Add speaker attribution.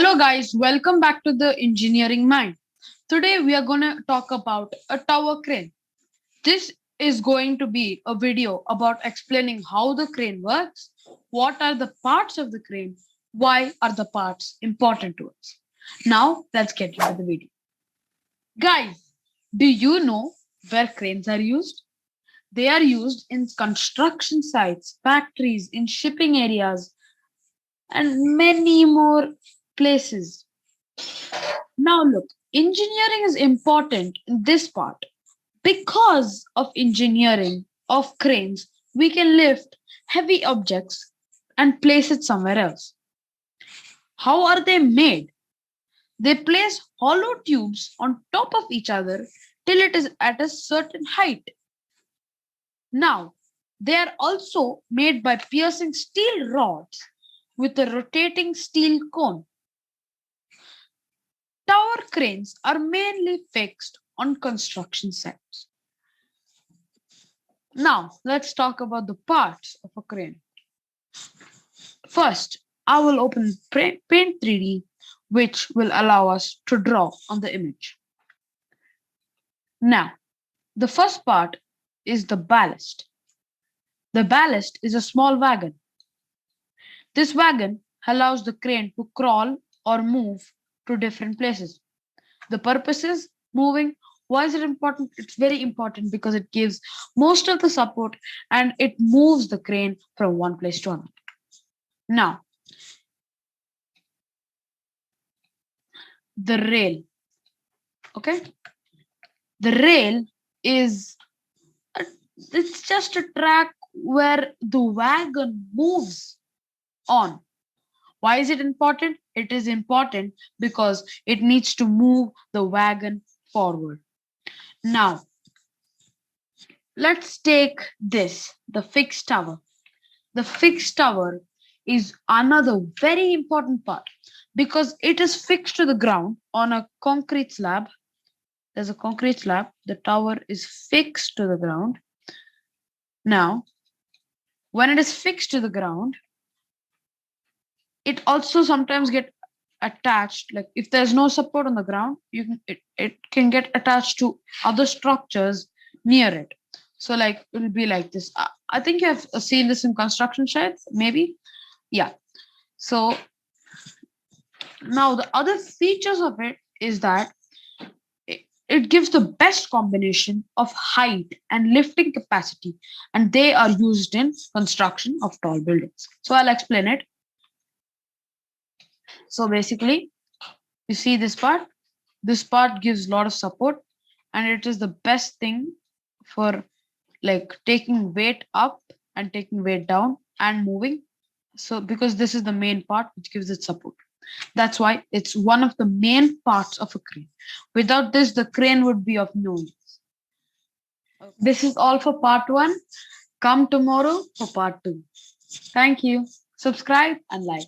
Speaker 1: Hello, guys, welcome back to the Engineering Mind. Today, we are going to talk about a tower crane. This is going to be a video about explaining how the crane works, what are the parts of the crane, why are the parts important to us. Now, let's get into the video. Guys, do you know where cranes are used? They are used in construction sites, factories, in shipping areas, and many more places. Now, look, engineering is important in this part. Because of engineering of cranes, we can lift heavy objects and place it somewhere else. How are they made? They place hollow tubes on top of each other till it is at a certain height. Now, they are also made by piercing steel rods with a rotating steel cone. Tower cranes are mainly fixed on construction sites. Now, let's talk about the parts of a crane. First, I will open Paint 3D, which will allow us to draw on the image. Now, the first part is the ballast. The ballast is a small wagon. This wagon allows the crane to crawl or move to different places. The purpose is moving. Why is it important? It's very important because it gives most of the support and it moves the crane from one place to another. Now, the rail. Okay, the rail is a, it's just a track where the wagon moves on. Why is it important? It is important because it needs to move the wagon forward. Now, let's take this, the fixed tower. The fixed tower is another very important part because it is fixed to the ground on a concrete slab. There's a concrete slab. The tower is fixed to the ground. Now, when it is fixed to the ground, it also sometimes get attached. Like if there's no support on the ground, it can get attached to other structures near it. So like it will be like this. I think you have seen this in construction sites, maybe. Yeah. So now the other features of it is that it gives the best combination of height and lifting capacity, and they are used in construction of tall buildings. So I'll explain it. So basically, you see this part. This part gives a lot of support, and it is the best thing for like taking weight up and taking weight down and moving. So because this is the main part which gives it support. That's why it's one of the main parts of a crane. Without this, the crane would be of no use. This is all for part one. Come tomorrow for part two. Thank you. Subscribe and like.